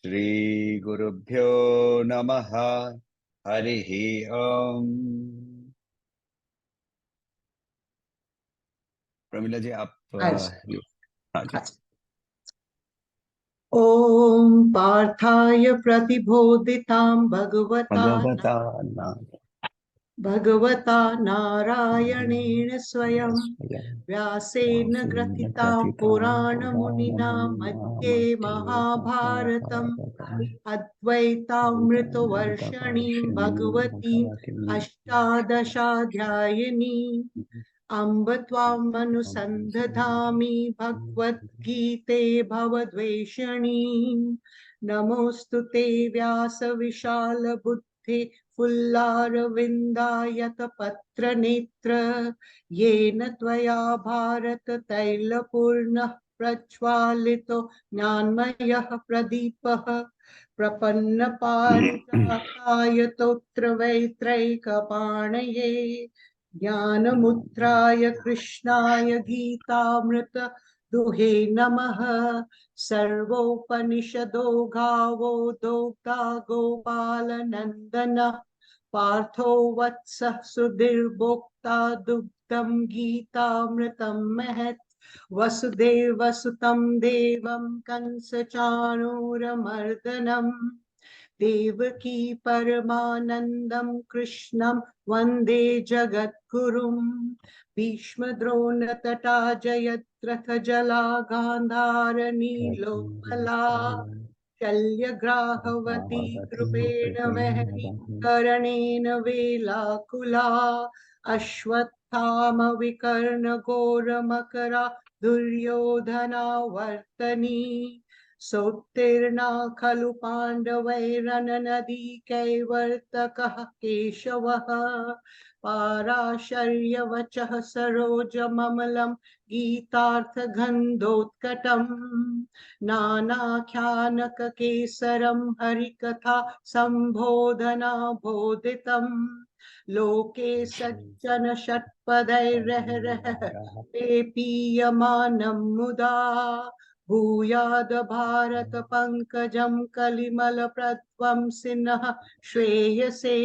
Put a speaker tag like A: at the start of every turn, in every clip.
A: Shri Gurubhyo Namaha Harihi Om. Pramila जी आप हाँ जी।
B: ओम पार्थाय प्रतिबोधितां भगवता नारायणेन स्वयं व्यासेन ग्रथितां पुराणमुनिना मध्ये महाभारतम् अद्वैतामृतवर्षिणीं भगवतीम् अष्टादशाध्यायिनीम् अम्ब त्वामनुसन्धधामि भगवद्गीते भवद्वेषणीम् नमोऽस्तु ते व्यासविशालबुद्धे फुल्लारविन्दायतपत्रनेत्र येन त्वया भारततैलपूर्णः प्रज्वालितो ज्ञानमयः प्रदीपः प्रपन्नपारिजाताय तोत्रवेत्रैकपाणये ज्ञानमुद्राय कृष्णाय गीतामृत दुहे नमः। सर्वोपनिषदो गावो दोग्धा गोपालनन्दनः पार्थो वत्सः सुधीर्भोक्ता दुग्धं गीतामृतं महत् वसुदेवसुतं देवं कंसचाणूरमर्दनम् देवकी परमानन्दं कृष्णं वन्दे जगद्गुरुं भीष्मद्रोणतटा जयद्रथजला गान्धारनीलोत्पला शल्यग्राहवती कृपेण वहनी करणेन वेलाकुला अश्वत्थामविकर्णघोरमकरा दुर्योधना वर्तनी सोत्तीर्णा खलु पाण्डवैरननदी कैवर्तकः केशवः पाराशर्यवचः सरोजममलं गीतार्थगन्धोत्कटम् नानाख्यानककेसरं हरिकथा सम्बोधना बोधितम् लोके सज्जन षट्पदैर्हरः पेपीयमानं मुदा भूयाद भारत पंकजं कलिमल प्रध्वंसिनः श्रेयसे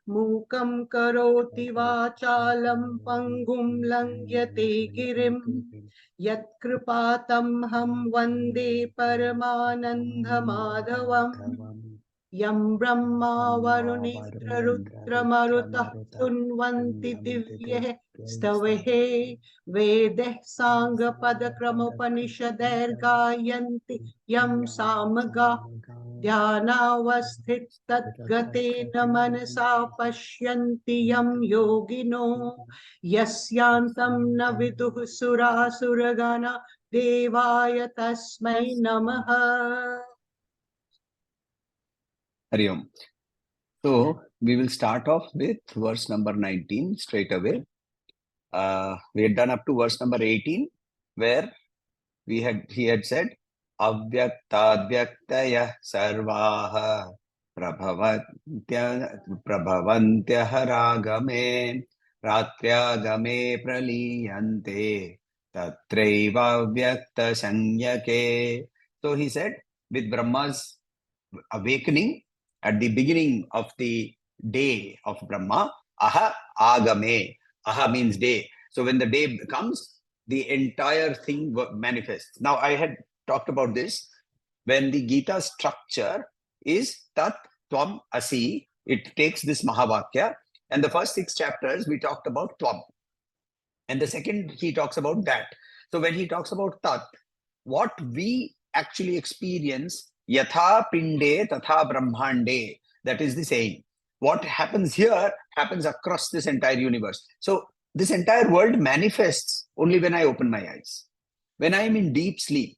B: मूकं करोति वाचालं पंगुं लंघ्यते गिरिं यत्कृपातमहं वन्दे परमानन्दमाधवम् यं ब्रह्मा वरुणेन्द्ररुद्रमरुतः स्तुन्वन्ति दिव्यैः स्तवैः वेदैः साङ्गपदक्रमोपनिषदैर्गायन्ति यं सामगा ध्यानावस्थिततद्गतेन मनसा पश्यन्ति यं योगिनो यस्यान्तं न विदुः सुरासुरगणा देवाय तस्मै नमः।
A: Hari Om. So we will start off with verse number 19 straight away. We had done up to verse number 18, where he had said Avyaktadvyaktaya sarvaha prabhavantyah ragame ratyagame praliyante tatraiva vyakta sanyake. So he said, with Brahma's awakening at the beginning of the day of Brahma, aha agame. Aha means day. So when the day comes, the entire thing manifests. Now I had talked about this. When the Gita structure is Tat Tvam Asi, it takes this Mahavakya, and the first 6 chapters we talked about Tvam, and the second he talks about that. So when he talks about Tat, what we actually experience, Yatha Pinde Tatha Brahmande, that is the saying. What happens here happens across this entire universe. So this entire world manifests only when I open my eyes. When I am in deep sleep,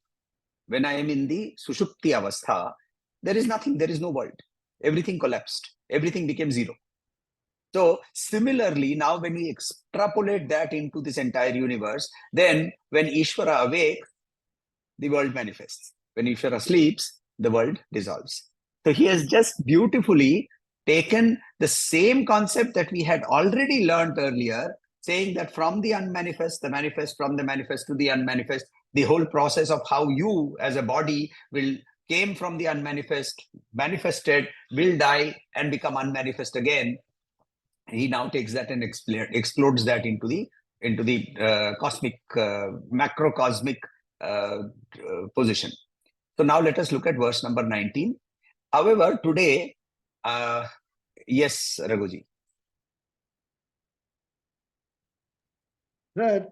A: when I am in the Sushupti Avastha, There is nothing, there is no world. Everything collapsed. Everything became zero. So similarly, now when we extrapolate that into this entire universe, then when Ishvara awakes, the world manifests. When Ishvara sleeps, the world dissolves. So he has just beautifully taken the same concept that we had already learned earlier, saying that from the unmanifest, the manifest, from the manifest to the unmanifest, the whole process of how you as a body will came from the unmanifest, manifested, will die and become unmanifest again. He now takes that and explodes that into the cosmic, macrocosmic position. So now let us look at verse number 19. However, today, yes, Raghuji.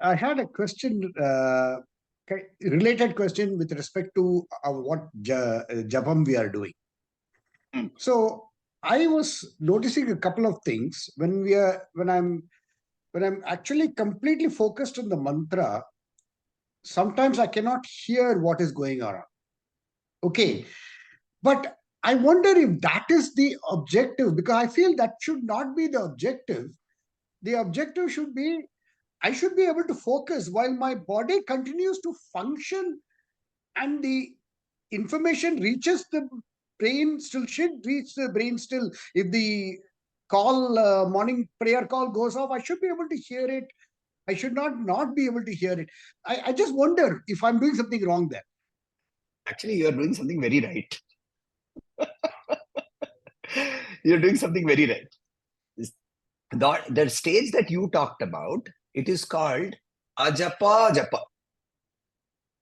C: I had a question, related question with respect to what japam we are doing. So I was noticing a couple of things when I'm actually completely focused on the mantra. Sometimes I cannot hear what is going on. Okay, but I wonder if that is the objective, because I feel that should not be the objective. The objective should be I should be able to focus while my body continues to function and the information reaches the brain, still should reach the brain still. If the morning prayer call goes off, I should be able to hear it. I should not be able to hear it. I just wonder if I'm doing something wrong there.
A: Actually, you are doing something very right. You're doing something very right. The stage that you talked about, it is called ajapa japa.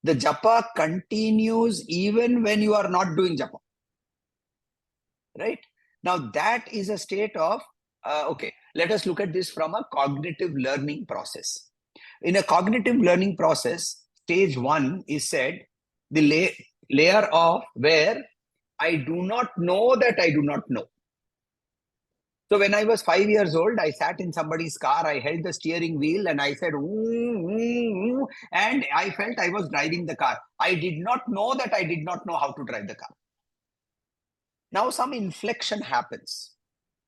A: The japa continues even when you are not doing japa. Right? Now that is a state of, okay, let us look at this from a cognitive learning process. In a cognitive learning process, stage 1 is said, the layer of where I do not know that I do not know. So when I was 5 years old, I sat in somebody's car, I held the steering wheel and I said, ooh, ooh, ooh, and I felt I was driving the car. I did not know that I did not know how to drive the car. Now some inflection happens,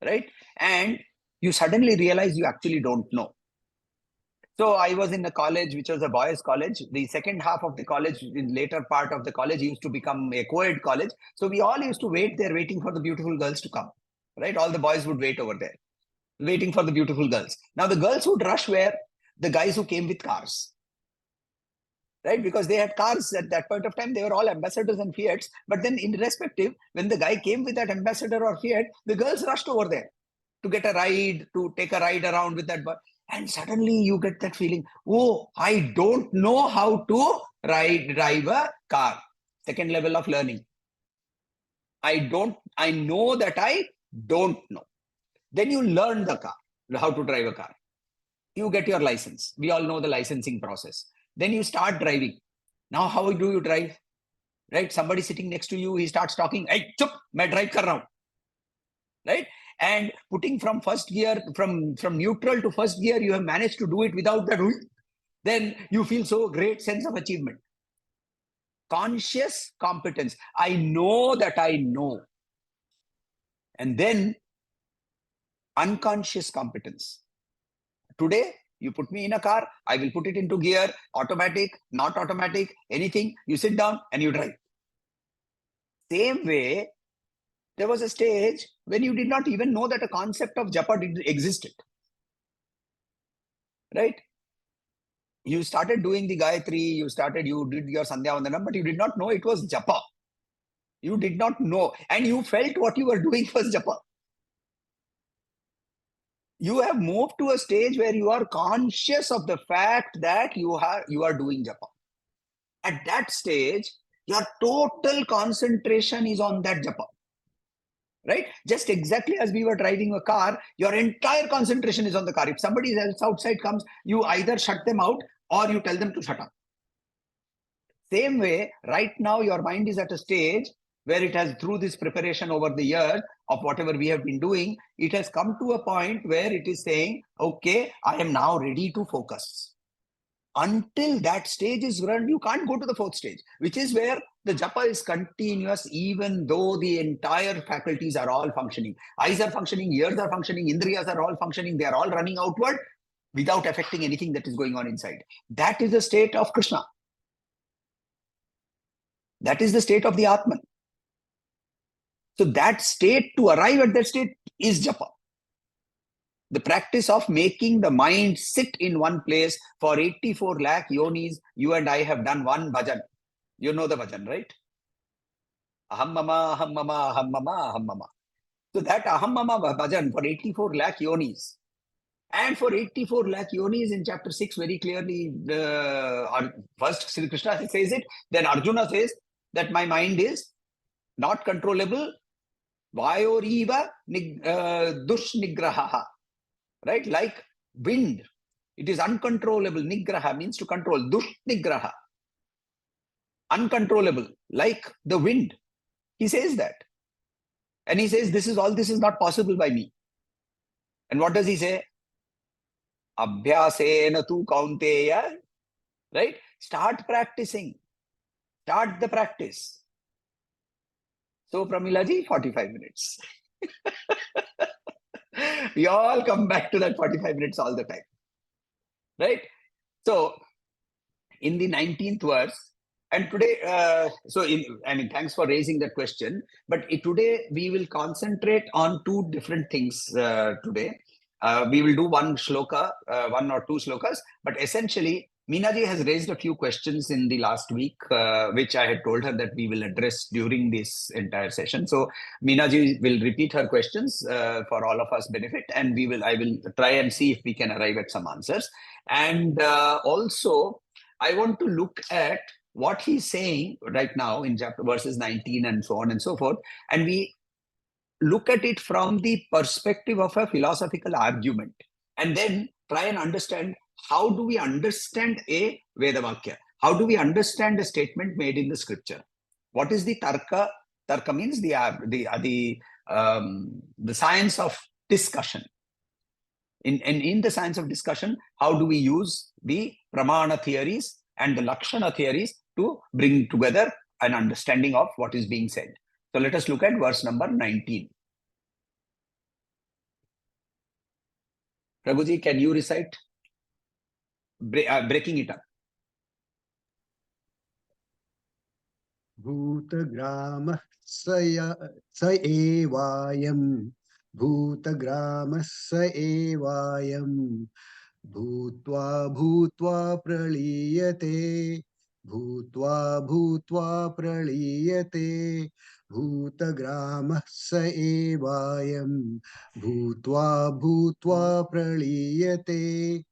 A: right? And you suddenly realize you actually don't know. So I was in a college, which was a boys' college. The second half of the college, in later part of the college, used to become a co-ed college. So we all used to wait there, waiting for the beautiful girls to come, right? All the boys would wait over there, waiting for the beautiful girls. Now the girls who'd rush were the guys who came with cars, right? Because they had cars at that point of time. They were all ambassadors and Fiats. But then irrespective, when the guy came with that ambassador or Fiat, the girls rushed over there to get a ride, to take a ride around with that boy. And suddenly you get that feeling, oh, I don't know how to drive a car. Second level of learning. I know that I don't know. Then you learn the car, how to drive a car. You get your license. We all know the licensing process. Then you start driving. Now, how do you drive? Right? Somebody sitting next to you, he starts talking, hey, chup, main drive kar raha hu. Right? And putting from first gear, from neutral to first gear, you have managed to do it without that. Then you feel so great sense of achievement. Conscious competence. I know that I know. And then unconscious competence. Today, you put me in a car, I will put it into gear, automatic, not automatic, anything. You sit down and you drive. Same way, there was a stage when you did not even know that a concept of japa existed. Right? You started doing the Gayatri, you did your Sandhya Vandanam, but you did not know it was japa. You did not know. And you felt what you were doing was japa. You have moved to a stage where you are conscious of the fact that you are doing japa. At that stage, your total concentration is on that japa. Right? Just exactly as we were driving a car, your entire concentration is on the car. If somebody else outside comes, you either shut them out or you tell them to shut up. Same way, right now your mind is at a stage where it has, through this preparation over the years of whatever we have been doing, it has come to a point where it is saying, okay, I am now ready to focus. Until that stage is run, you can't go to the fourth stage, which is where the japa is continuous, even though the entire faculties are all functioning. Eyes are functioning, ears are functioning, indriyas are all functioning. They are all running outward without affecting anything that is going on inside. That is the state of Krishna. That is the state of the Atman. So that state, to arrive at that state, is japa. The practice of making the mind sit in one place for 84 lakh yonis. You and I have done one bhajan. You know the bhajan, right? Aham mama, aham mama, aham mama, aham mama. So that aham mama bhajan for 84 lakh yonis. And for 84 lakh yonis in chapter 6, very clearly, first Sri Krishna says it, then Arjuna says that my mind is not controllable. Vayoriva dushnigraha. Right? Like wind. It is uncontrollable. Nigraha means to control. Dushnigraha. Uncontrollable. Like the wind. He says that. And he says, this is not possible by me. And what does he say? Abhyasena tu kaunteya. Right? Start practicing. Start the practice. So, Pramilaji, 45 minutes. We all come back to that 45 minutes all the time. Right? So, in the 19th verse, and today, thanks for raising that question. But today we will concentrate on two different things today. We will do one shloka, one or two shlokas, but essentially, Meenaji has raised a few questions in the last week, which I had told her that we will address during this entire session. So Meenaji will repeat her questions for all of us benefit, and I will try and see if we can arrive at some answers. And also, I want to look at what he's saying right now in chapter verses 19 and so on and so forth. And we look at it from the perspective of a philosophical argument, and then try and understand how do we understand a Vedavakya? How do we understand a statement made in the scripture? What is the tarka? Tarka means the science of discussion. In the science of discussion, how do we use the pramana theories and the lakshana theories to bring together an understanding of what is being said? So let us look at verse number 19. Raghuji, can you recite? Breaking it up.
C: Bhutagramah sa evayam. Bhutagramah sa evayam. Bhutva bhutva praliyate. Bhutva bhutva praliyate. Bhutagramah sa evayam. Bhutva bhutva praliyate.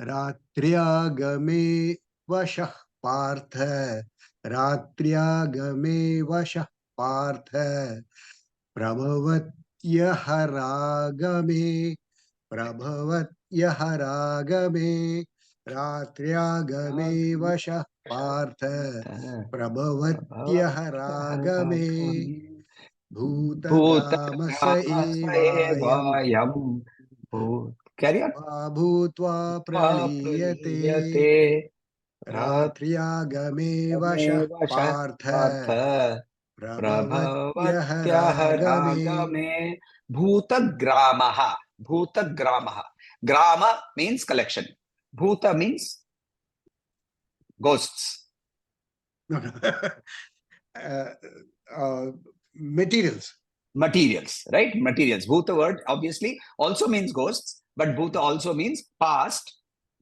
C: Ratriagame vashah partha. Ratriagame vashah partha. Prabhavatyaharagame. Prabhavatyaharagame. Ratriagame vashah partha. Prabhavatyaharagame. Bhutagramasa evayam.
A: Carry on.
C: Bhutva praliyate. Ratriagame vashah partha. Prabhavatyaharagame.
A: Bhutagramaha. Bhutagramaha. Grama means collection. Bhuta means ghosts.
C: Materials.
A: Materials, right? Materials. Bhuta word obviously also means ghosts, but Bhuta also means past,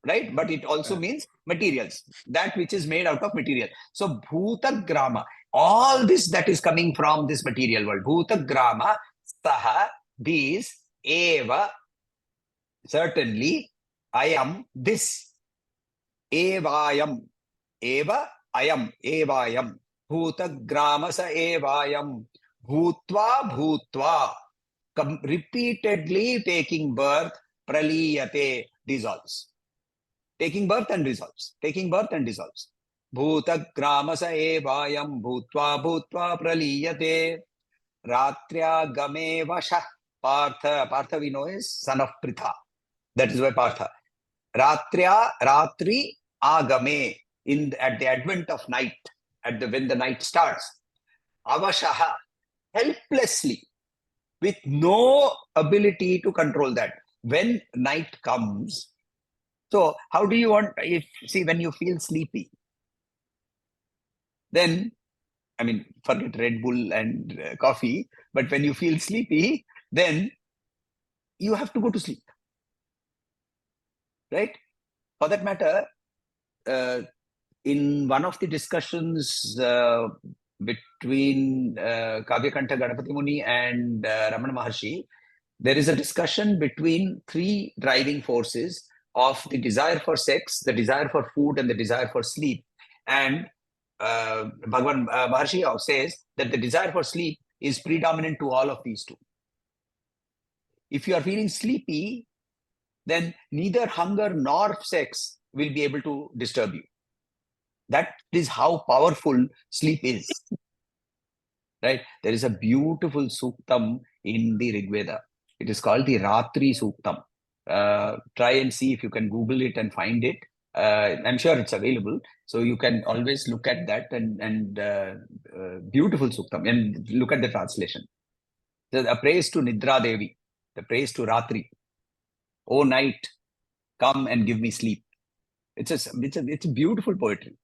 A: right? But it also means materials, that which is made out of material. So Bhuta Grama, all this that is coming from this material world. Bhuta Grama, Saha, these, Eva, certainly, I am this. Evayam, Eva, I am, Evayam. Bhuta Grama sa Evayam. Bhutva bhutva, repeatedly taking birth, praliyate, dissolves. Taking birth and dissolves. Taking birth and dissolves. Bhuta gramasa evayam bhutva bhutva praliyate. Ratrya game vasha. Partha. Partha we know is son of Pritha. That is why Partha. ratri agame, at the advent of night, when the night starts, avashaha, helplessly, with no ability to control that. When night comes, so how do you want, when you feel sleepy, then, I mean, forget Red Bull and coffee, but when you feel sleepy, then you have to go to sleep, right? For that matter, in one of the discussions between Kavyakanta Ganapati Muni and Ramana Maharshi, there is a discussion between three driving forces of the desire for sex, the desire for food, and the desire for sleep. And Bhagavan Maharshi says that the desire for sleep is predominant to all of these two. If you are feeling sleepy, then neither hunger nor sex will be able to disturb you. That is how powerful sleep is. Right? There is a beautiful suktam in the Rig Veda. It is called the Ratri Suktam. Try and see if you can Google it and find it. I'm sure it's available. So you can always look at that and beautiful suktam, and look at the translation. The praise to Nidra Devi, the praise to Ratri. Oh night, come and give me sleep. It's a beautiful poetry.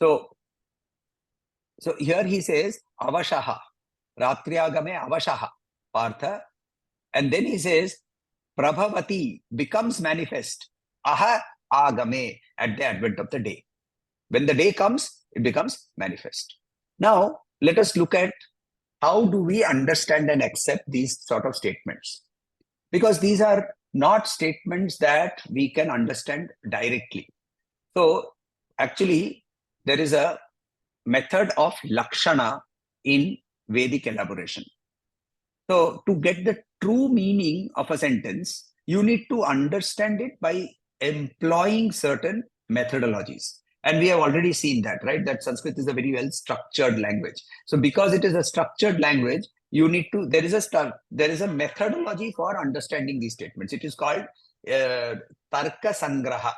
A: So here he says avashaha, ratriagame avashaha, Partha, and then he says prabhavati, becomes manifest, aha agame, at the advent of the day. When the day comes, it becomes manifest. Now let us look at how do we understand and accept these sort of statements, because these are not statements that we can understand directly. So actually there is a method of lakshana in Vedic elaboration. So to get the true meaning of a sentence, you need to understand it by employing certain methodologies. And we have already seen that, right? That Sanskrit is a very well structured language. So because it is a structured language, you need to, there is a methodology for understanding these statements. It is called Tarka Sangraha.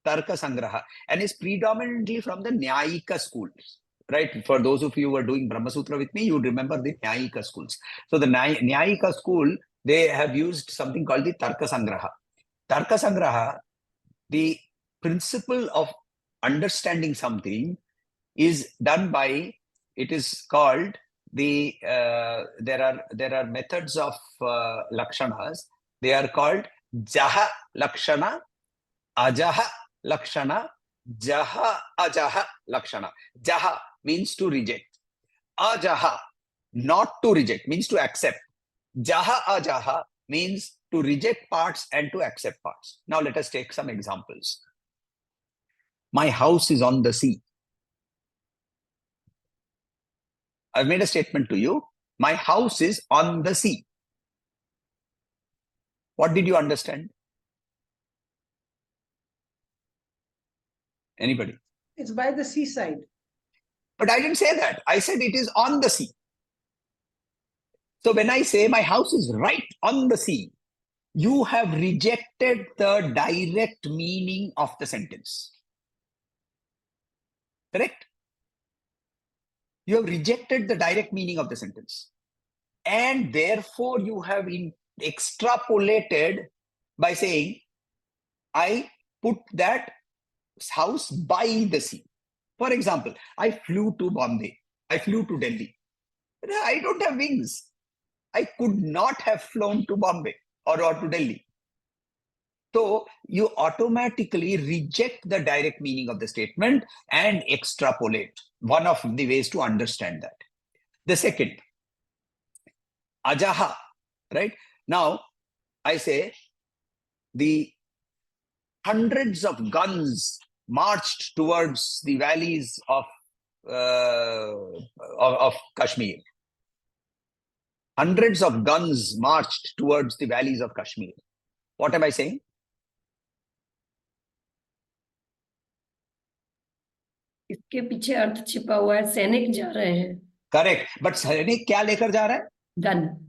A: Tarka Sangraha, and is predominantly from the Nyayika schools, right? For those of you who are doing Brahma Sutra with me, you remember the Nyayika schools. So the Nyayika school, they have used something called the Tarka Sangraha. Tarka Sangraha, the principle of understanding something is done by, it is called the, there are methods of lakshanas. They are called Jaha Lakshana, Ajaha Lakshana, Jaha Ajaha Lakshana. Jaha means to reject. Ajaha, not to reject, means to accept. Jaha Ajaha means to reject parts and to accept parts. Now let us take some examples. My house is on the sea. I've made a statement to you. My house is on the sea. What did you understand? Anybody?
B: It's by the seaside.
A: But I didn't say that. I said it is on the sea. So when I say my house is right on the sea, you have rejected the direct meaning of the sentence. Correct? You have rejected the direct meaning of the sentence. And therefore you have extrapolated by saying, I put that house by the sea. For example, I flew to Bombay. I flew to Delhi. I don't have wings. I could not have flown to Bombay or to Delhi. So you automatically reject the direct meaning of the statement and extrapolate. One of the ways to understand that. The second, ajaha, right? Now, I say the hundreds of guns marched towards the valleys of Kashmir. Hundreds of guns marched towards the valleys of Kashmir. What am I saying?
D: इसके पीछे अर्थ छिपा हुआ है, सैनिक जा रहे हैं.
A: Correct. But सैनिक क्या लेकर जा रहा है?
D: Gun.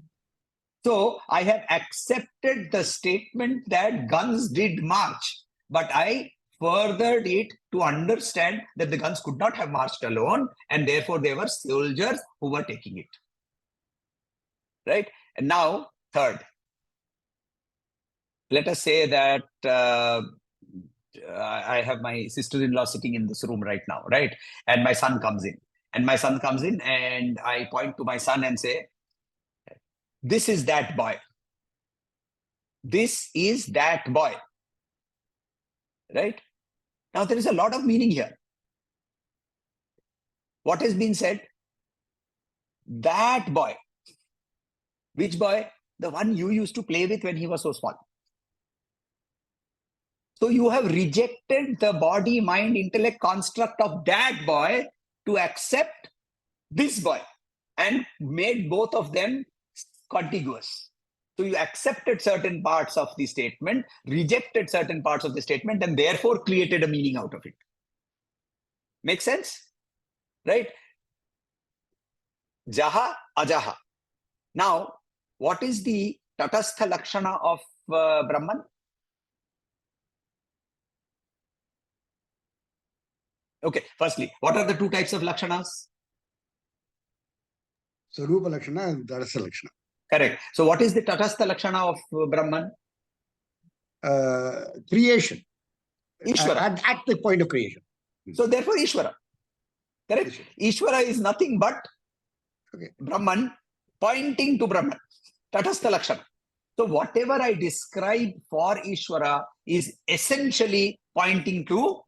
A: So I have accepted the statement that guns did march, but I furthered it to understand that the guns could not have marched alone, and therefore they were soldiers who were taking it. Right? And now, third, let us say that I have my sister-in-law sitting in this room right now, right? And my son comes in. And my son comes in, and I point to my son and say, this is that boy. This is that boy. Right? Now, there is a lot of meaning here. What has been said? That boy. Which boy? The one you used to play with when he was so small. So you have rejected the body, mind, intellect construct of that boy to accept this boy and made both of them contiguous. So you accepted certain parts of the statement, rejected certain parts of the statement, and therefore created a meaning out of it. Make sense? Right? Jaha, ajaha. Now, what is the tatastha lakshana of Brahman? Okay, firstly, what are the two types of lakshanas?
C: Sarupa Lakshana and Dharasa Lakshana.
A: Correct. So what is the tatastha lakshana of Brahman?
C: Creation.
A: Ishvara.
C: At the point of creation.
A: So therefore Ishvara. Correct? Ishvara is nothing but Brahman pointing to Brahman. Tatastha lakshana. So whatever I describe for Ishvara is essentially pointing to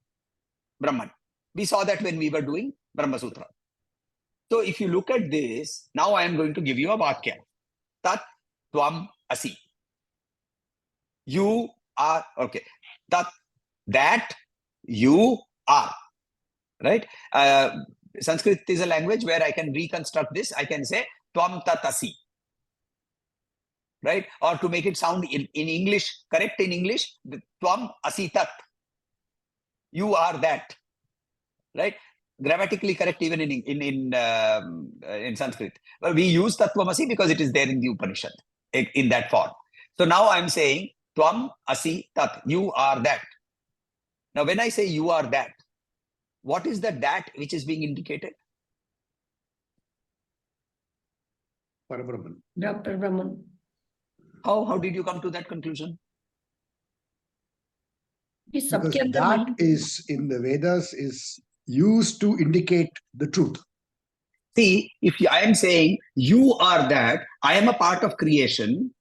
A: Brahman. We saw that when we were doing Brahma Sutra. So if you look at this, now I am going to give you a vakya. Tat tvam asi. You are, okay. Tat, that you are. Right? Sanskrit is a language where I can reconstruct this. I can say tvam tat asi. Right? Or to make it sound in English, correct in English, tvam asi tat. You are that. Right? Grammatically correct even in Sanskrit. Well, we use Tattvamasi because it is there in the Upanishad in that form. So now I'm saying Tvam Asi Tat. You are that. Now when I say you are that, what is the that which is being indicated?
C: Parabrahman.
D: Dr. Brahman.
A: How did you come to that conclusion?
D: Because
C: That is in the Vedas is used to indicate the truth.
A: See, if I am saying you are that, I am a part of creation.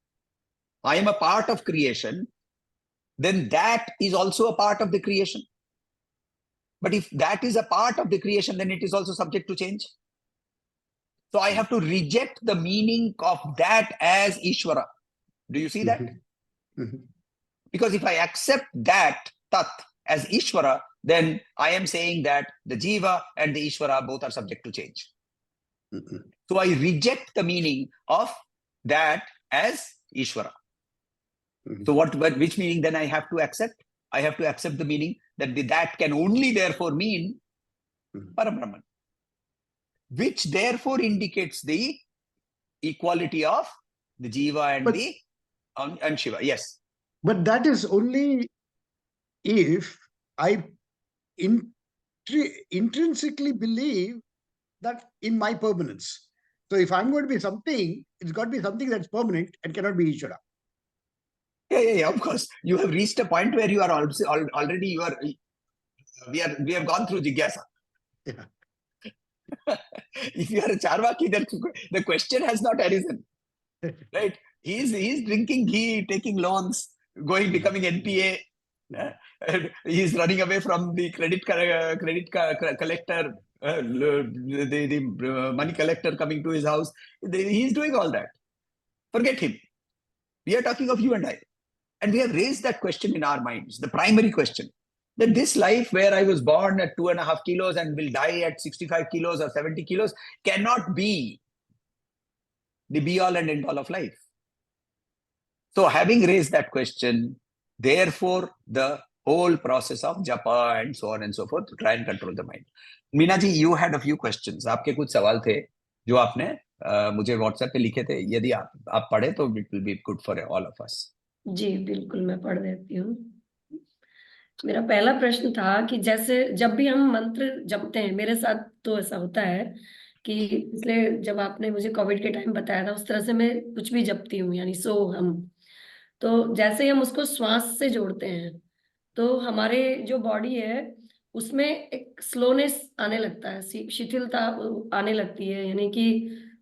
A: I am a part of creation. Then that is also a part of the creation. But if that is a part of the creation, then it is also subject to change. So I have to reject the meaning of that as Ishvara. Do you see that? Because if I accept that Tat as Ishvara, then I am saying that the Jiva and the Ishvara both are subject to change. So I reject the meaning of that as Ishvara. So which meaning then I have to accept? I have to accept the meaning that that can only therefore mean Parabrahman, which therefore indicates the equality of the Jiva and and Shiva. Yes.
C: But that is only if I intrinsically believe that in my permanence. So if I'm going to be something, it's got to be something that's permanent and cannot be Ishvara.
A: Yeah, of course. You have reached a point where you are already we have gone through Jigyasa.
C: Yeah.
A: If you are a Charvaki, the question has not arisen. Right? He's drinking ghee, taking loans, becoming NPA. He's running away from the credit collector, the money collector coming to his house. He's doing all that. Forget him. We are talking of you and I. And we have raised that question in our minds, the primary question, that this life where I was born at 2.5 kilos and will die at 65 kilos or 70 kilos cannot be the be-all and end-all of life. So having raised that question, therefore, the whole process of japa and so on and so forth to try and control the mind. Meena ji, you had a few questions. आपके कुछ सवाल थे जो आपने मुझे WhatsApp पे लिखे थे. यदि आप पढ़े तो it will be good for all of us.
D: जी बिल्कुल मैं पढ़ देती हूँ. मेरा पहला प्रश्न था कि जैसे जब भी हम मंत्र जपते हैं, मेरे साथ तो ऐसा होता है कि पिछले जब आपने मुझे कोविड के टाइम बताया था, उस तरह से मैं कुछ भी जपती हूँ, यानी सो हम, तो जैसे ही हम उसको श्वास से जोड़ते हैं तो हमारे जो बॉडी है उसमें एक स्लोनेस आने लगता है, शिथिलता आने लगती है, यानी कि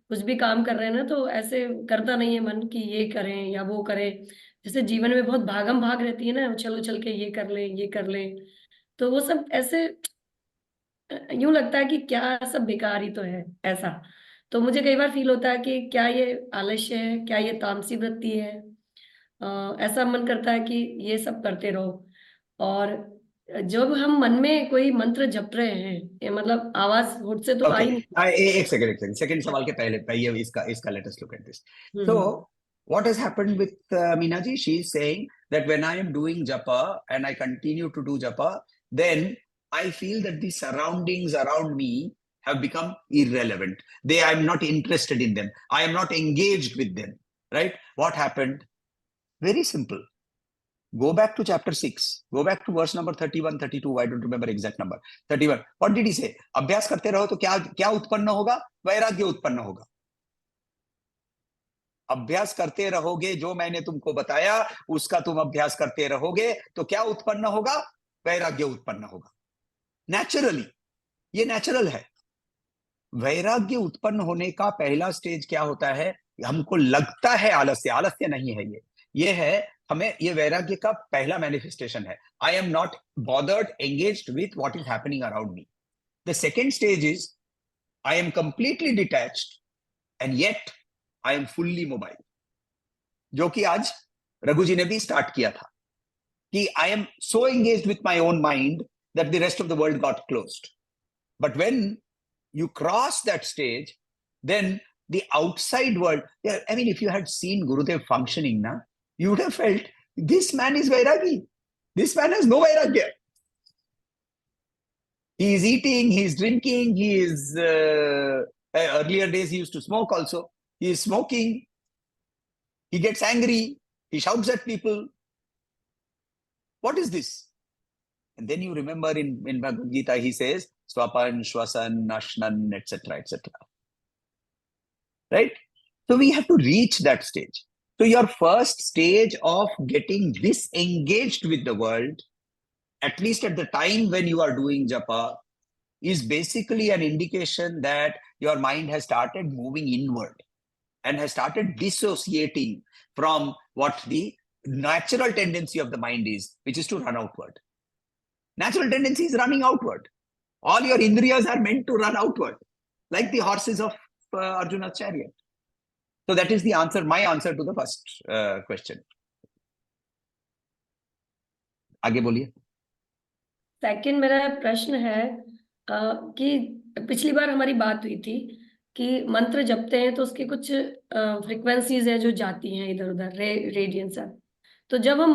D: कुछ भी काम कर रहे हैं ना तो ऐसे करता नहीं है मन कि ये करें या वो करें। जैसे जीवन में बहुत भागम भाग रहती है ना, उछल उछल के ये कर लें ये कर लें, तो वो सब ऐसे यूं लगता है कि क्या सब बेकार ही तो है ऐसा। तो मुझे कई बार फील होता है कि क्या ये आलस्य है, क्या ये तामसी वृत्ति है। ऐसा मन करता है कि ये सब करते रहो। और जब हम मन में कोई मंत्र जप रहे हैं, ये मतलब आवाज होठ से तो
A: ओके,
D: आई नहीं।
A: एक सेकंड, सेकंड सवाल के पहले पहले इसका let us look at this. So
D: hmm.
A: what has happened with Meena ji? She is saying that when I am doing japa and I continue to do japa, then I feel that the surroundings around me have become irrelevant. I'm not interested in them. I am not engaged with them. Right? What happened? Very simple. Go back to chapter 6. Go back to verse number 31, 32. I don't remember exact number. 31. What did he say? अभ्यास करते रहो तो क्या क्या उत्पन्न होगा? वैराग्य उत्पन्न होगा. अभ्यास करते रहोगे, जो मैंने तुमको बताया उसका तुम अभ्यास करते रहोगे तो क्या उत्पन्न होगा? वैराग्य उत्पन्न होगा. नेचुरली, ये नेचुरल है. वैराग्य उत्पन्न होने का पहला स्टेज क्या होता है? हमको लगता है आलस्य, आलस्य नहीं है ये है हमें, ये वैराग्य का पहला मैनिफेस्टेशन है. I am not bothered, engaged with what is happening around me. The second stage is I am completely detached and yet I am fully mobile, जो कि आज रघु जी ने भी स्टार्ट किया था कि I am so engaged with my own mind that the rest of the world got closed. But when you cross that stage, then the outside world, yeah, I mean, if you had seen Gurudev functioning now, you would have felt this man is Vairagi. This man has no Vairagya. He is eating, he is drinking, he is earlier days he used to smoke also. He is smoking, he gets angry, he shouts at people. What is this? And then you remember in Bhagavad Geeta, he says, Swapan, Shwasan, Ashnan, etc., etc. Right? So we have to reach that stage. So your first stage of getting disengaged with the world, at least at the time when you are doing japa, is basically an indication that your mind has started moving inward and has started dissociating from what the natural tendency of the mind is, which is to run outward. Natural tendency is running outward. All your indriyas are meant to run outward, like the horses of Arjuna's chariot. So that is the answer, my answer to the first question. आगे बोलिए.
D: Second मेरा प्रश्न है कि पिछली बार हमारी बात हुई थी कि मंत्र जपते हैं तो उसकी कुछ फ्रिक्वेंसीज है जो जाती हैं इधर उधर, रेडियंस है। तो जब हम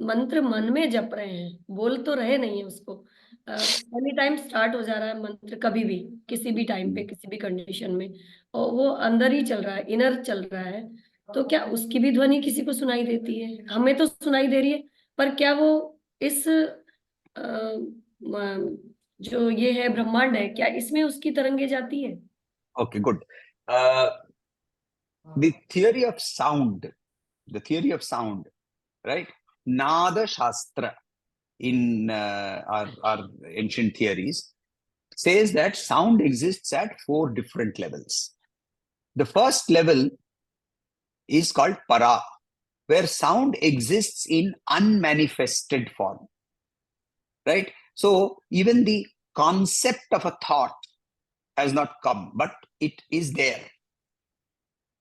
D: मंत्र मन में जप रहे हैं, बोल तो रहे नहीं है उसको, एनी टाइम स्टार्ट हो जा रहा है मंत्र, कभी भी किसी भी टाइम पे किसी भी कंडीशन में, और वो अंदर ही चल रहा है, इनर चल रहा है, तो क्या उसकी भी ध्वनि किसी को सुनाई देती है? हमें तो सुनाई दे रही है, पर क्या वो इस जो ये है ब्रह्मांड है, क्या इसमें उसकी तरंगे जाती है?
A: Okay, good. The theory of sound, right? Nada Shastra in our ancient theories says that sound exists at 4 different levels. The first level is called Para, where sound exists in unmanifested form. Right? So even the concept of a thought has not come, but it is there.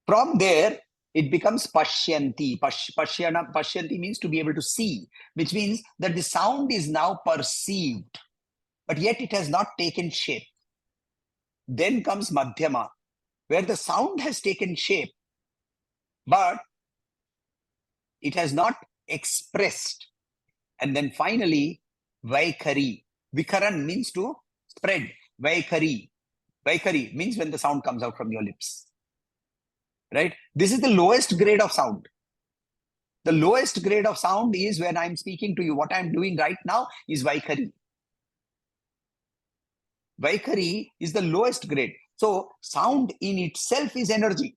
A: From there, it becomes Pashyanti. Pashyanti means to be able to see, which means that the sound is now perceived, but yet it has not taken shape. Then comes Madhyama, where the sound has taken shape, but it has not expressed. And then finally, Vaikhari. Vikaran means to spread. Vaikhari. Vaikhari means when the sound comes out from your lips. Right? This is the lowest grade of sound. The lowest grade of sound is when I'm speaking to you. What I'm doing right now is Vaikhari. Vaikhari is the lowest grade. So sound in itself is energy.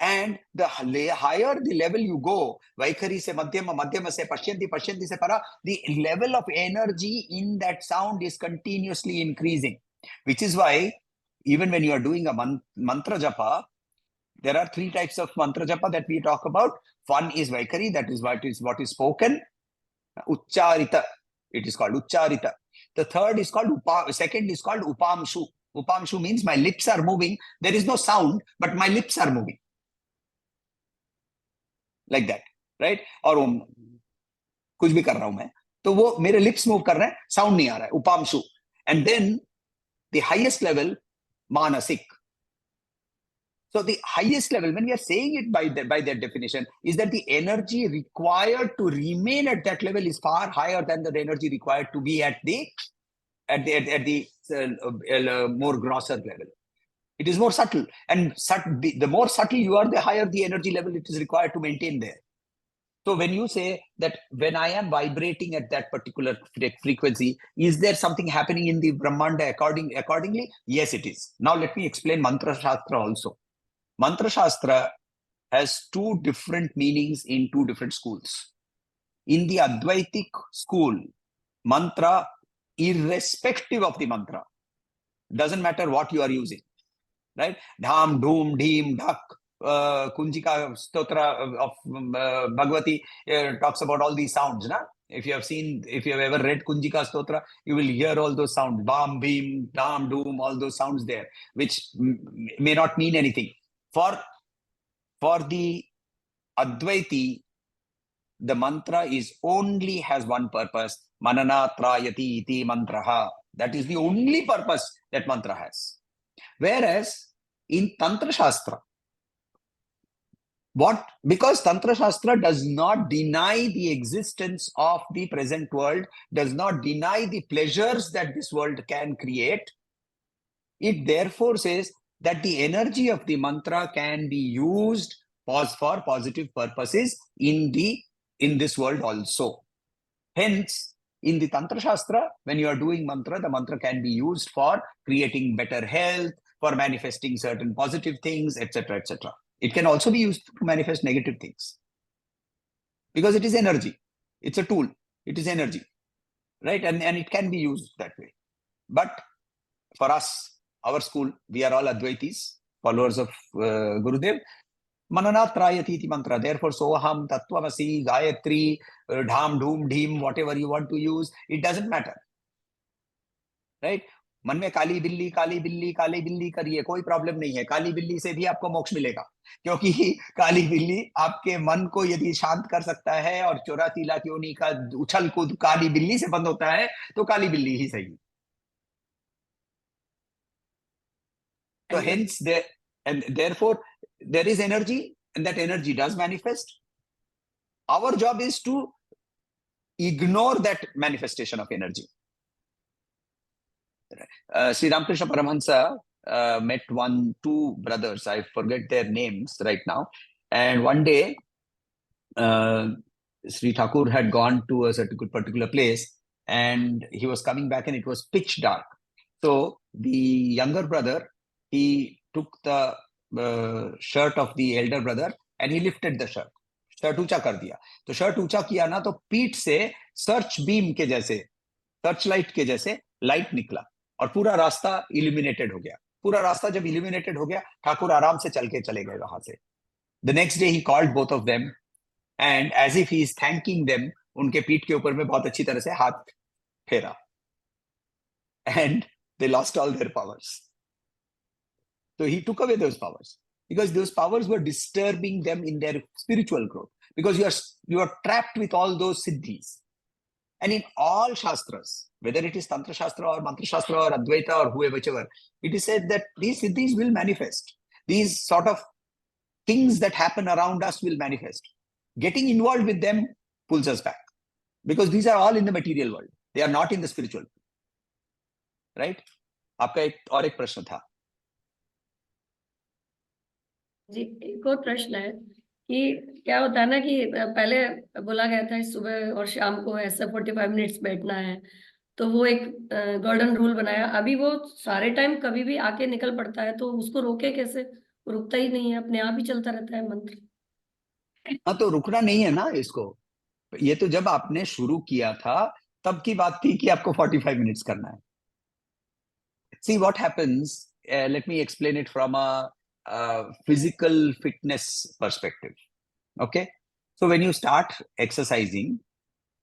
A: And the higher the level you go, Vaikhari se Madhyama, Madhyama se Pashyanti, Pashyanti se Para, the level of energy in that sound is continuously increasing. Which is why, even when you are doing a mantra japa, there are 3 types of mantra japa that we talk about. One is Vaikhari, that is what is spoken. Ucharita, it is called Ucharita. The third is called second is called Upamshu. Upamshu means my lips are moving. There is no sound, but my lips are moving. Like that, right? और कुछ भी कर रहा हूं मैं, तो वो मेरे lips move कर रहे हैं, sound नहीं आ रहा है, Upamshu. And then the highest level, Manasik. So the highest level, when we are saying it by that definition, is that the energy required to remain at that level is far higher than the energy required to be at the more grosser level. It is more subtle, and the more subtle you are, the higher the energy level it is required to maintain there. So when you say that when I am vibrating at that particular frequency, is there something happening in the Brahmanda accordingly? Yes, it is. Now let me explain Mantra Shastra also. Mantra Shastra has 2 different meanings in 2 different schools. In the Advaitic school, mantra, irrespective of the mantra, doesn't matter what you are using, right? Dham, Dhoom, Dheem, Dhak, Kunjika Stotra of Bhagavati talks about all these sounds. Na? If you have ever read Kunjika Stotra, you will hear all those sounds. Bam, Bheem, Dham, Dhoom, all those sounds there, which may not mean anything. For the Advaiti, the mantra only has one purpose. Manana trayati iti mantraha. That is the only purpose that mantra has. Whereas in Tantra Shastra, because Tantra Shastra does not deny the existence of the present world, does not deny the pleasures that this world can create, it therefore says that the energy of the mantra can be used for positive purposes in this world also. Hence, in the Tantra Shastra, when you are doing mantra, the mantra can be used for creating better health, for manifesting certain positive things, etc., etc. It can also be used to manifest negative things. Because it is energy. It's a tool. It is energy. Right? And it can be used that way. But for us, our school, we are all Advaitis, followers of Gurudev. Manana trayati iti mantra. Therefore, Soham, Tattvamasi, Gayatri, Dham, Dhoom, Dheem, whatever you want to use, it doesn't matter. Right? मन में काली बिल्ली करिए, कोई problem नहीं है. काली बिल्ली से भी आपको मोक्ष मिलेगा, क्योंकि काली बिल्ली आपके मन को यदि शांत कर सकता है और 84 लाख योनि का उछल कूद काली बिल्ली से बंद होता है, तो काली बिल्ली ही सही. So hence therefore there is energy, and that energy does manifest. Our job is to ignore that manifestation of energy. Sri Ramakrishna Paramahansa met 2 brothers. I forget their names right now. And one day, Sri Thakur had gone to a particular place, and he was coming back, and it was pitch dark. So the younger brother, he took the shirt of the elder brother and he lifted the shirt. Shirt ऊंचा कर दिया. तो shirt ऊंचा किया ना, तो पीठ से सर्च बीम के जैसे, सर्च लाइट के जैसे लाइट निकला और पूरा रास्ता इल्यूमिनेटेड हो गया. पूरा रास्ता जब इल्यूमिनेटेड हो गया, ठाकुर आराम से चल के चले गए वहां से. The next day he called both of them, and as if he is thanking them, उनके पीठ के ऊपर में बहुत अच्छी तरह से हाथ फेरा. And they lost all there powers. So he took away those powers, because those powers were disturbing them in their spiritual growth, because you are trapped with all those siddhis. And in all shastras, whether it is Tantra Shastra or Mantra Shastra or Advaita or whichever, it is said that these siddhis will manifest. These sort of things that happen around us will manifest. Getting involved with them pulls us back, because these are all in the material world. They are not in the spiritual. Right? आपका एक और एक प्रश्न था.
D: जी, एक और प्रश्न है कि क्या होता है ना कि पहले बोला गया था सुबह और शाम को ऐसा 45 मिनट्स बैठना है, तो वो एक गोल्डन रूल बनाया। अभी वो सारे टाइम कभी भी आके निकल पड़ता है, तो उसको रोके कैसे? वो रुकता ही नहीं है, अपने आप ही चलता रहता है मंत्र।
A: हाँ, तो रुकना नहीं है ना इसको। ये तो जब आपने शुरू किया था तब की बात थी कि आपको 45 मिनट्स करना है. See what happens. Let me explain it from a physical fitness perspective. Okay, so when you start exercising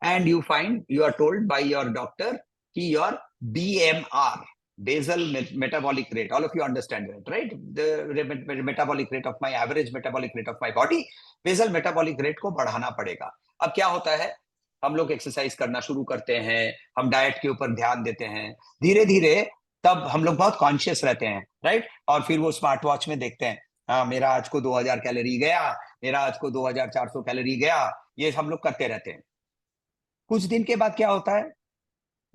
A: and you find, you are told by your doctor कि your BMR, basal metabolic rate, all of you understand that, right? The metabolic rate of my average metabolic rate of my body, basal metabolic rate को बढ़ाना पड़ेगा. अब क्या होता है, हम लोग एक्सरसाइज करना शुरू करते हैं, हम डाइट के ऊपर ध्यान देते हैं, धीरे धीरे तब हम लोग बहुत कॉन्शियस रहते हैं, राइट? और फिर वो स्मार्ट वॉच में देखते हैं, हाँ मेरा आज को 2000 कैलोरी गया, मेरा आज को 2400 कैलोरी गया, ये हम लोग करते रहते हैं. कुछ दिन के बाद क्या होता है,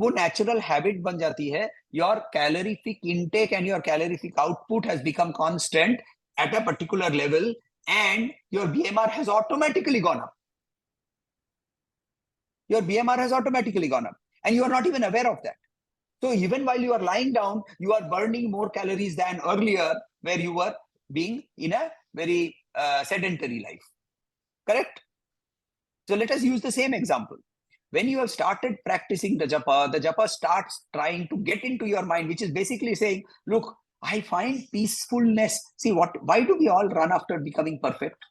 A: वो नेचुरल हैबिट बन जाती है. Your calorific intake and your calorific output has become constant at a particular level and your BMR has automatically gone up. Your BMR has automatically gone up and you are not even aware of that. So even while you are lying down, you are burning more calories than earlier where you were being in a very sedentary life. Correct? So let us use the same example. When you have started practicing the japa starts trying to get into your mind, which is basically saying, look, I find peacefulness. See, why do we all run after becoming perfect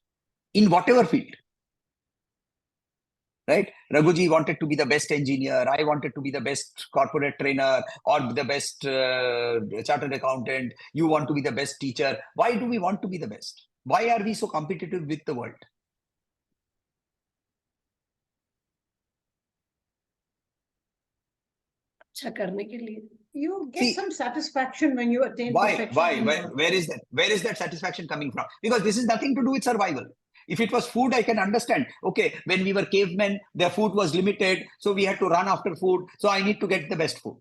A: in whatever field? Right? Raghuji wanted to be the best engineer. I wanted to be the best corporate trainer or the best chartered accountant. You want to be the best teacher. Why do we want to be the best? Why are we so competitive with the world?
D: अच्छा करने के लिए.
B: You get
A: See,
B: some satisfaction when you attain
A: why?
B: perfection.
A: Where is that? Where is that satisfaction coming from? Because this is nothing to do with survival. If it was food, I can understand. Okay, when we were cavemen, their food was limited, so we had to run after food. So I need to get the best food.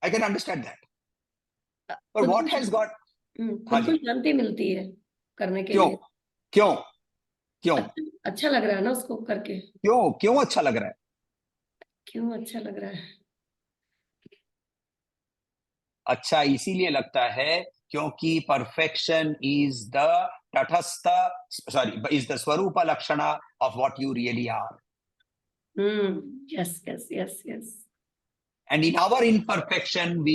A: I can understand that. But what has got?
D: खुद को शांति मिलती है करने के
A: क्यों?
D: लिए.
A: क्यों? क्यों?
D: अच्छा लग रहा है ना उसको करके.
A: क्यों अच्छा लग रहा है?
D: क्यों अच्छा लग रहा है?
A: अच्छा इसीलिए लगता है क्योंकि परफेक्शन इज द तटस्थ, सॉरी, इज द स्वरूप लक्षण of what you really are.
D: Yes, yes, yes, yes.
A: And in our imperfection, we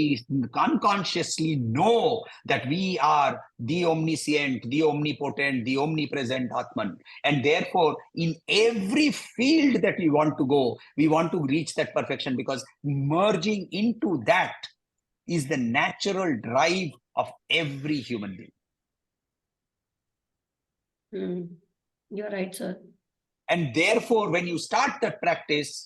A: unconsciously know that we are the omniscient, the omnipotent, the omnipresent Atman. And therefore, in every field that we want to go, we want to reach that perfection, because merging into that is the natural drive of every human being.
D: You're right, sir.
A: And therefore, when you start that practice,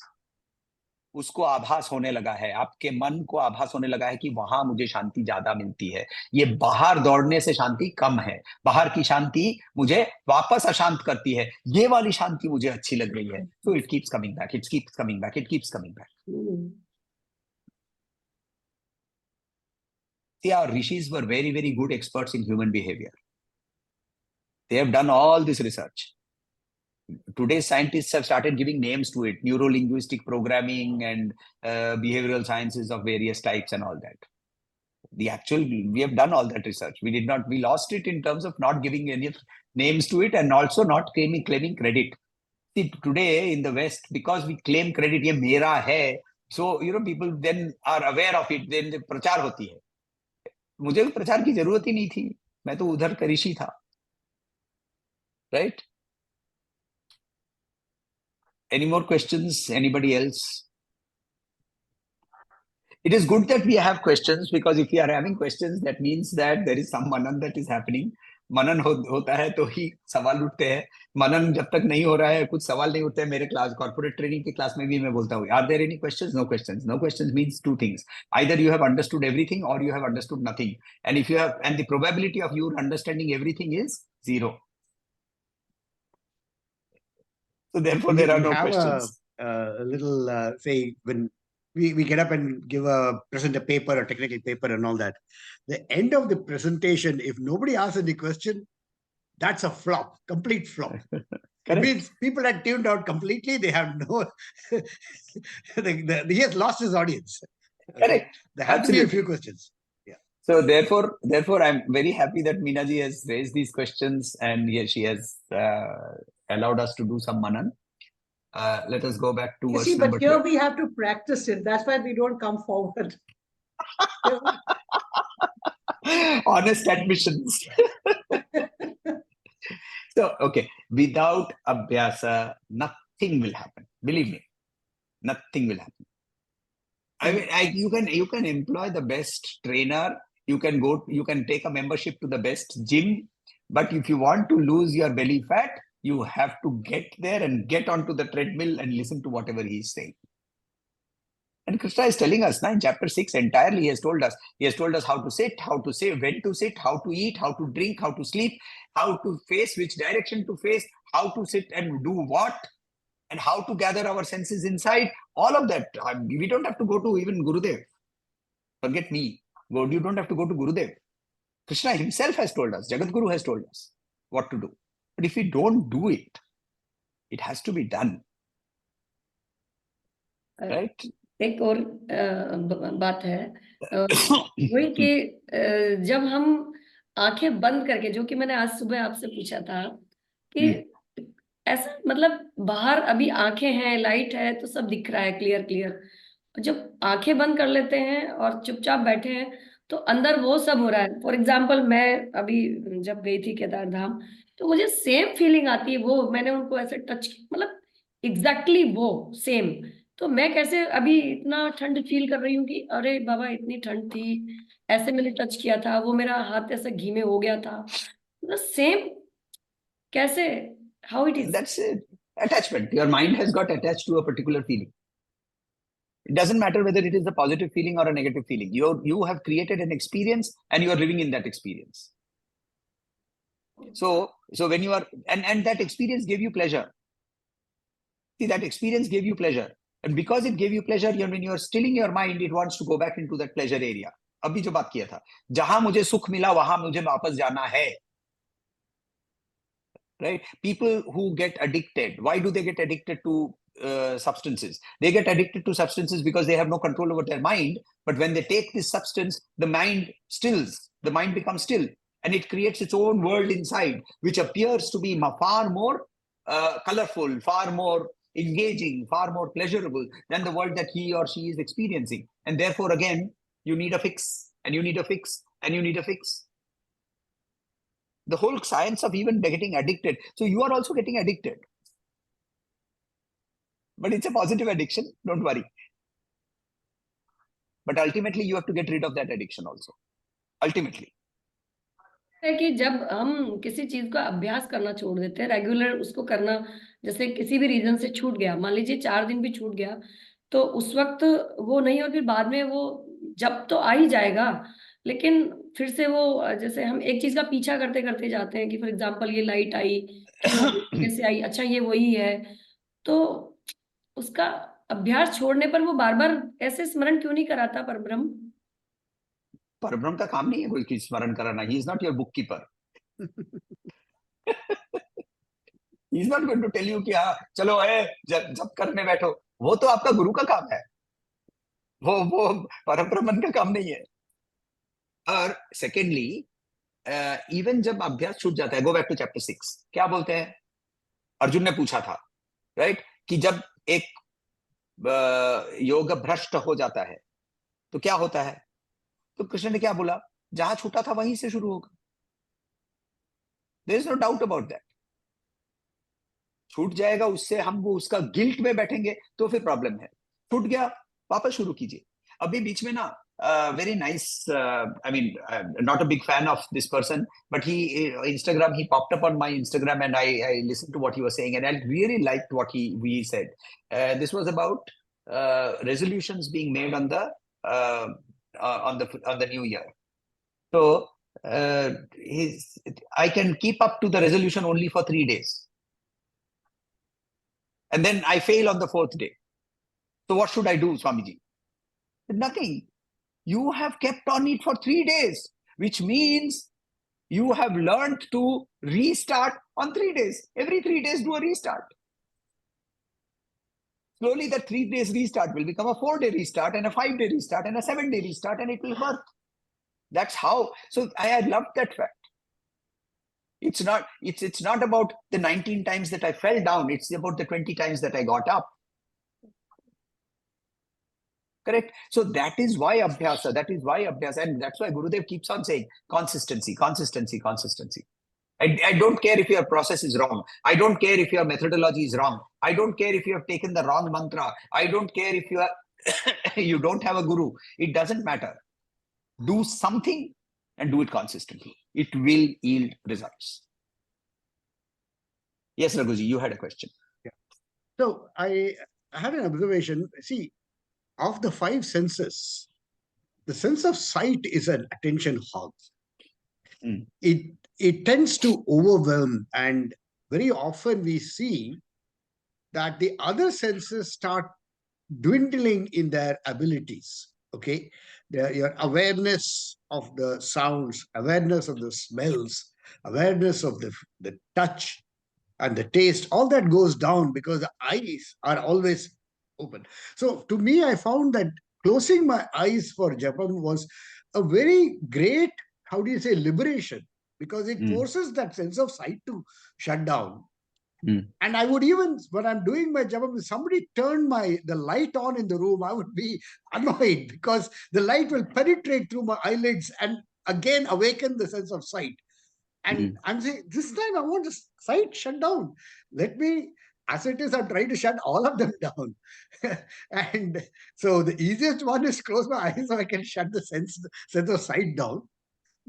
A: उसको आभास होने लगा है, आपके मन को आभास होने लगा है कि वहां मुझे शांति ज्यादा मिलती है. ये बाहर दौड़ने से शांति कम है. बाहर की शांति मुझे वापस अशांत करती है. ये वाली शांति मुझे अच्छी लग रही है. So it keeps coming back, it keeps coming back, it keeps coming back. See, our Rishis were very, very good experts in human behavior. They have done all this research. Today's scientists have started giving names to it, neuro-linguistic programming and behavioral sciences of various types and all that. We have done all that research. We lost it in terms of not giving any names to it and also not claiming credit. See, today in the West, because we claim credit, ये मेरा है, so people then are aware of it, then the प्रचार होती है. मुझे प्रचार की जरूरत ही नहीं थी, मैं तो उधर का ऋषि था, right? Any more questions? Anybody else? It is good that we have questions, because if we are having questions, that means that there is some manan that is happening. मनन होता है तो ही सवाल उठते हैं. मनन जब तक नहीं हो रहा है, कुछ सवाल नहीं उठते हैं. मेरे क्लास, कॉर्पोरेट ट्रेनिंग की क्लास में भी मैं बोलता हूँ, are there any questions? No questions. No questions means two things: either you have understood everything or you have understood nothing. And if you have, and the probability of you understanding everything is 0. So therefore there are no questions.
C: A little say, when we get up and present a paper, a technical paper and all that, the end of the presentation, if nobody asks any question, that's a flop, complete flop. It
A: Correct.
C: means people are tuned out completely. They have no, he has lost his audience. Okay?
A: Correct.
C: There have to be a
A: Absolutely.
C: few questions.
A: So therefore, I'm very happy that Meenaji has raised these questions and she has allowed us to do some manan. Let us go back to
B: You
A: verse
B: see,
A: number
B: but here
A: 12.
B: we have to practice it. That's why we don't come forward.
A: Honest admissions. So, okay, without abhyasa, nothing will happen. Believe me, nothing will happen. I mean, you can employ the best trainer. You can take a membership to the best gym. But if you want to lose your belly fat, you have to get there and get onto the treadmill and listen to whatever he's saying. And Krishna is telling us now in chapter 6 entirely, he has told us. He has told us how to sit, how to say, when to sit, how to eat, how to drink, how to sleep, how to face, which direction to face, how to sit and do what, and how to gather our senses inside. All of that. We don't have to go to even Gurudev. Forget me. You don't have to go to Gurudev. Krishna himself has told us, Jagat Guru has told us what to do. But if we don't do it, it has to be done. Right?
D: एक और बात है वही कि जब हम आंखें बंद करके, जो कि मैंने आज सुबह आपसे पूछा था कि ऐसा मतलब बाहर अभी आंखें हैं, लाइट है, तो सब दिख रहा है क्लियर क्लियर। जब आंखें बंद कर लेते हैं और चुपचाप बैठे हैं तो अंदर वो सब हो रहा है। फॉर एग्जाम्पल, मैं अभी जब गई थी केदार धाम तो मुझे सेम फीलिंग आती है। वो मैंने उनको ऐसे टच, मतलब एग्जैक्टली वो सेम। तो मैं कैसे अभी इतना ठंड फील कर रही हूँ कि अरे बाबा इतनी ठंड थी, ऐसे मैंने टच किया था, वो मेरा हाथ ऐसे घी में हो गया था, मतलब सेम कैसे, how it is?
A: That's it. Attachment. Your mind has got attached to a particular feeling. It doesn't matter whether it is a positive feeling or a negative feeling. You have created an experience and you are living in that experience. So when you are, and that experience gave you pleasure. See, that experience gave you pleasure. And because it gave you pleasure, when you are stilling your mind, it wants to go back into that pleasure area. अभी जो बात किया था, जहां मुझे सुख मिला वहां मुझे वापस जाना है. Right? People who get addicted, why do they get addicted to substances? They get addicted to substances because they have no control over their mind. But when they take this substance, the mind stills, the mind becomes still, and it creates its own world inside, which appears to be far more colorful, far more engaging, far more pleasurable than the world that he or she is experiencing. And therefore, again, you need a fix, and you need a fix, and you need a fix. The whole science of even getting addicted. So you are also getting addicted. But it's a positive addiction, don't worry. But ultimately, you have to get rid of that addiction also. Ultimately.
D: है कि जब हम किसी चीज का अभ्यास करना छोड़ देते हैं, रेगुलर उसको करना, जैसे किसी भी रीजन से छूट गया, मान लीजिए 4 दिन भी छूट गया, तो उस वक्त वो नहीं, और फिर बाद में वो जब तो आ ही जाएगा, लेकिन फिर से वो, जैसे हम एक चीज का पीछा करते करते जाते हैं कि फॉर एग्जांपल ये लाइट आई, क्यों कैसे आई, अच्छा ये वही है, तो उसका अभ्यास छोड़ने पर वो बार बार ऐसे स्मरण क्यों नहीं कराता परब्रह्म?
A: परब्रह्म का काम नहीं है कोई की स्मरण कराना. He is not your bookkeeper. He is not going to tell you कि हाँ चलो जब करने बैठो. वो तो आपका गुरु का काम है. वो परब्रह्मन का काम नहीं है. और सेकेंडली, इवन जब अभ्यास छूट जाता है, गो बैक टू चैप्टर 6, क्या बोलते हैं? अर्जुन ने पूछा था, राइट, कि जब एक योग भ्रष्ट हो जाता है तो क्या होता है? तो कृष्ण ने क्या बोला? जहां छूटा था वहीं से शुरू होगा. There is no doubt about that. छूट जाएगा, उससे हम वो उसका गिल्ट में बैठेंगे तो फिर प्रॉब्लम है. छूट गया, वापस शुरू कीजिए. अभी बीच में ना very nice, I mean, not a big fan of this person, but Instagram, he popped up on my Instagram and I listened to what he was saying and I really liked what he said. This was about resolutions being made on the new year. So I can keep up to the resolution only for 3 days. And then I fail on the 4th day. So what should I do, Swamiji? Nothing. You have kept on it for 3 days, which means You have learned to restart on 3 days. Every 3 days, do a restart. Slowly, that 3 days restart will become a 4-day restart and a 5-day restart and a 7-day restart, and it will work. That's how. So I love that fact. It's not about the 19 times that I fell down. It's about the 20 times that I got up. Correct. So that is why abhyasa. That is why abhyasa, and that's why Gurudev keeps on saying consistency, consistency, consistency. I don't care if your process is wrong. I don't care if your methodology is wrong. I don't care if you have taken the wrong mantra. I don't care if you are you don't have a guru. It doesn't matter. Do something and do it consistently. It will yield results. Yes, Raghuji, you had a question.
C: Yeah. So I had an observation. See, of the 5 senses, the sense of sight is an attention hog.
A: Mm.
C: It tends to overwhelm, and very often we see that the other senses start dwindling in their abilities. Okay, your awareness of the sounds, awareness of the smells, awareness of the touch and the taste, all that goes down because the eyes are always open. So to me, I found that closing my eyes for japam was a very great, how do you say, liberation, because it forces that sense of sight to shut down. And I would even, when I'm doing my japam, if somebody turned the light on in the room, I would be annoyed because the light will penetrate through my eyelids and again awaken the sense of sight. And I'm saying, this time I want the sight shut down. Let me, as it is, I'm trying to shut all of them down. And so the easiest one is close my eyes so I can shut the sense of sight down.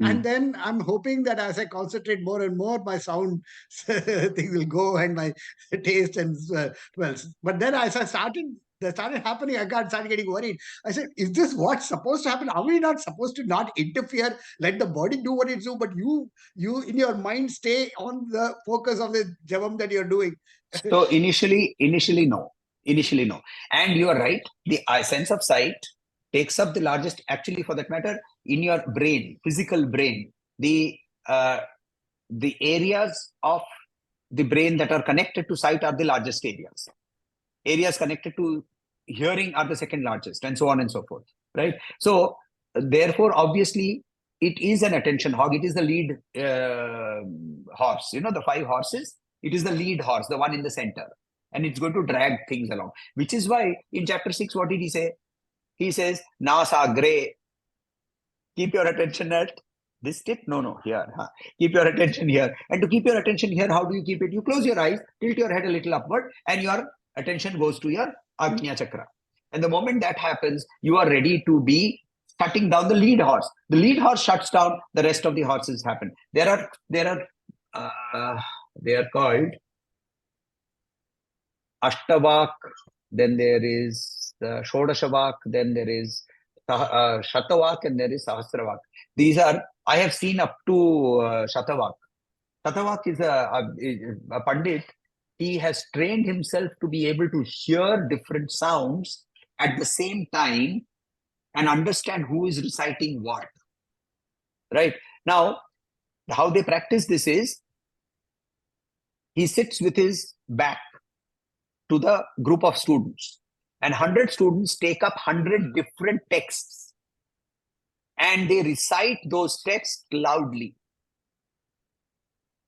C: And then I'm hoping that as I concentrate more and more, my sound thing will go and my taste and smells. But then as that started happening, I started getting worried. I said, is this what's supposed to happen? Are we not supposed to not interfere? Let the body do what it do, but you in your mind stay on the focus of the japam that you're doing.
A: So initially no. And you are right. The sense of sight takes up the largest, actually, for that matter, in your brain, physical brain. The areas of the brain that are connected to sight are the largest areas. Areas connected to hearing are the second largest, and so on and so forth. Right? So therefore, obviously, it is an attention hog. It is the lead horse. You know, the 5 horses. It is the lead horse, the one in the center. And it's going to drag things along. Which is why in chapter 6, what did he say? He says, Nasa gray. Keep your attention at this tip. No, here. Keep your attention here. And to keep your attention here, how do you keep it? You close your eyes, tilt your head a little upward, and your attention goes to your Ajna Chakra. And the moment that happens, you are ready to be shutting down the lead horse. The lead horse shuts down, the rest of the horses happen. They are called Ashtavak, then there is the Shodashavak, then there is Shatavak, and there is Sahasravak. These are, I have seen up to Shatavak. Shatavak is a Pandit. He has trained himself to be able to hear different sounds at the same time and understand who is reciting what. Right? Now, how they practice this is, he sits with his back to the group of students, and 100 students take up 100 different texts and they recite those texts loudly.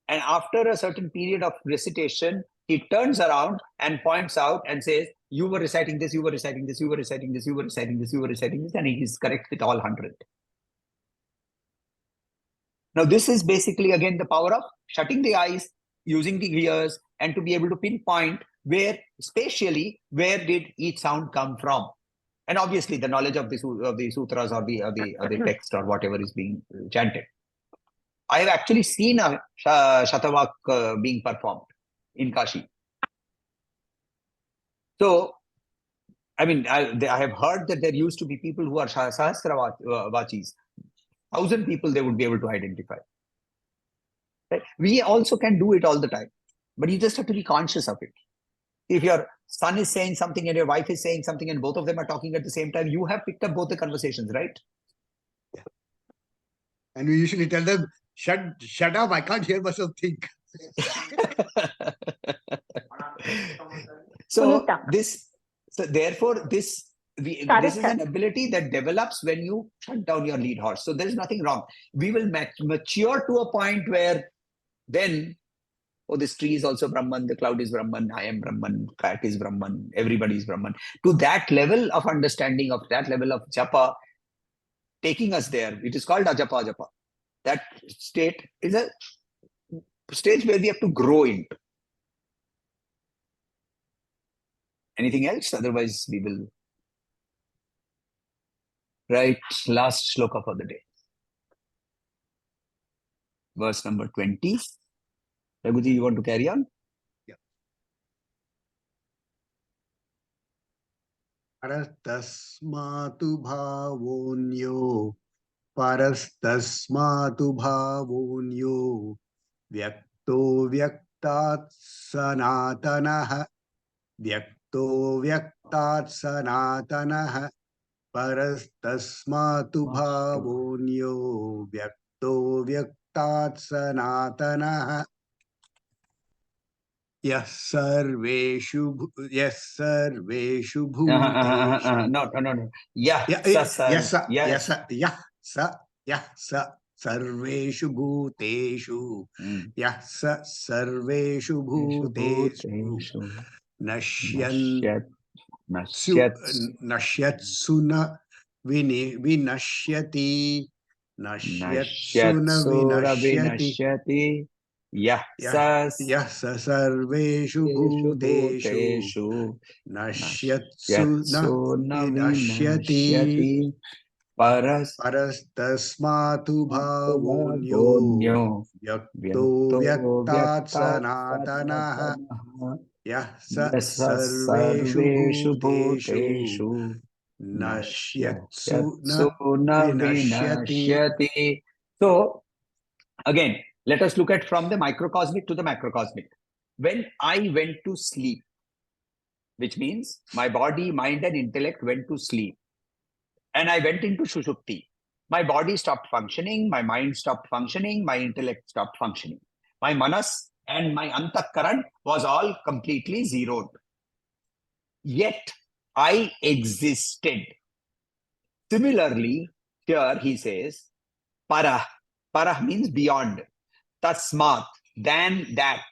A: And after a certain period of recitation, he turns around and points out and says, you were reciting this, you were reciting this, you were reciting this, you were reciting this, you were reciting this, and he is correct with all 100. Now, this is basically, again, the power of shutting the eyes, using the ears, and to be able to pinpoint where, spatially, where did each sound come from. And obviously, the knowledge of the sutras or the text or whatever is being chanted. I have actually seen a Shatavak being performed in Kashi. So, I mean, I have heard that there used to be people who are Sahasravachis. 1,000 people they would be able to identify. Right? We also can do it all the time, but you just have to be conscious of it. If your son is saying something and your wife is saying something and both of them are talking at the same time, you have picked up both the conversations, right?
C: And we usually tell them, shut up, I can't hear myself think.
A: So
B: Punita.
A: therefore this is
B: Character.
A: an ability that develops when you shut down your lead horse. So there is nothing wrong. We will mature to a point where then, oh, this tree is also Brahman, the cloud is Brahman, I am Brahman, cat is Brahman, everybody is Brahman. To that level of understanding, of that level of japa, taking us there, it is called ajapa japa. That state is a stage where we have to grow into. Anything else? Otherwise, we will write last shloka for the day. Verse number 20. Raghuji, you want to carry on?
C: Parastasmatu bhavonyo, parastasmatu bhavonyo, vyakto vyaktat sanatanaha, vyakto vyaktat sanatanaha, parastasmatu bhavonyo, vyakto vyaktat sanatanaha. Yes, sarveshu bhuteshu.
A: No. Yeah,
C: Yes, sarveshu bhuteshu. Yes, sarveshu bhuteshu. Nashyat vinashyati.
A: Nashyat vinashyati. Yah
C: sarveshu bhuteshu nashyatsu na vinashyati parastasmatu bhavonyo vyakto vyaktat sanatanaha yah sarveshu bhuteshu nashyatsu na vinashyati.
A: So again, let us look at from the microcosmic to the macrocosmic. When I went to sleep, which means my body, mind, and intellect went to sleep, and I went into Shushupti, my body stopped functioning, my mind stopped functioning, my intellect stopped functioning. My manas and my antakaran was all completely zeroed. Yet I existed. Similarly, here he says, parah. Parah means beyond. Tasmat, than that.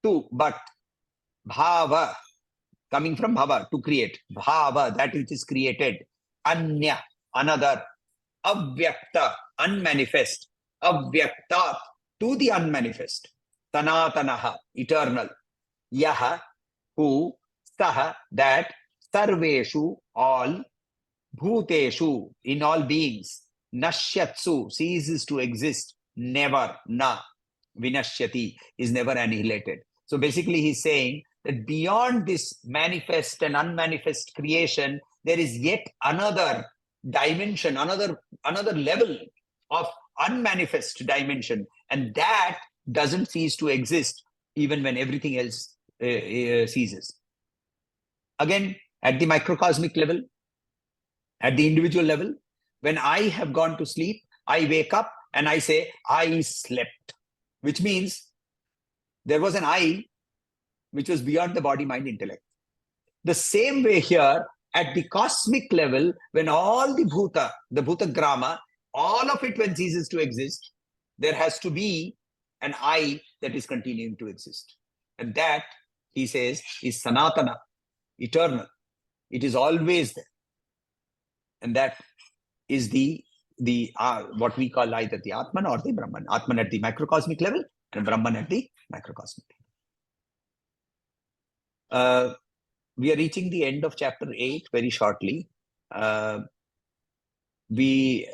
A: To, but. Bhava, coming from bhava, to create. Bhava, that which is created. Anya, another. Avyakta, unmanifest. Avyaktat, to the unmanifest. Sanatanaha, eternal. Yaha, who. Saha, that. Sarveshu, all. Bhuteshu, in all beings. Nashyatsu, ceases to exist. Never, na. Vinashyati, is never annihilated. So basically he's saying that beyond this manifest and unmanifest creation, there is yet another dimension, another level of unmanifest dimension, and that doesn't cease to exist even when everything else ceases. Again, at the microcosmic level, at the individual level, when I have gone to sleep, I wake up and I say, I slept, which means there was an I which was beyond the body, mind, intellect. The same way here, at the cosmic level, when all the bhuta grama, all of it when ceases to exist, there has to be an I that is continuing to exist. And that, he says, is sanatana, eternal. It is always there. And that is the what we call either the Atman or the Brahman. Atman at the macrocosmic level and Brahman at the microcosmic level. We are reaching the end of chapter 8 very shortly. We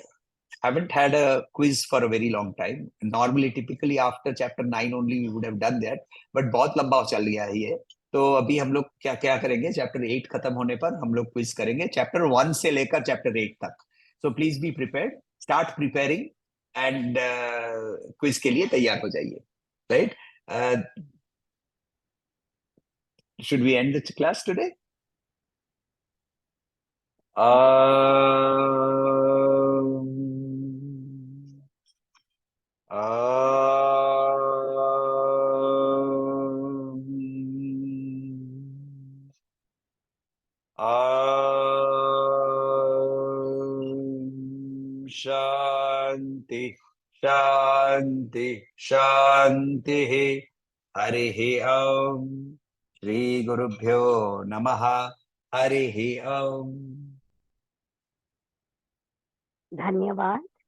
A: haven't had a quiz for a very long time. Normally, typically after chapter 9 only we would have done that. But बहुत लंबा चल गया है ये. तो अभी हम लोग क्या करेंगे, चैप्टर 8 खत्म होने पर हम लोग क्विज करेंगे चैप्टर 1 से लेकर चैप्टर 8 तक. So please be prepared, start preparing and quiz के लिए तैयार हो जाइए. Right? Should we end the class today? शांति शांति शांति। हरिः ओम। श्री गुरुभ्यो नमः। हरिः ओम।
E: धन्यवाद।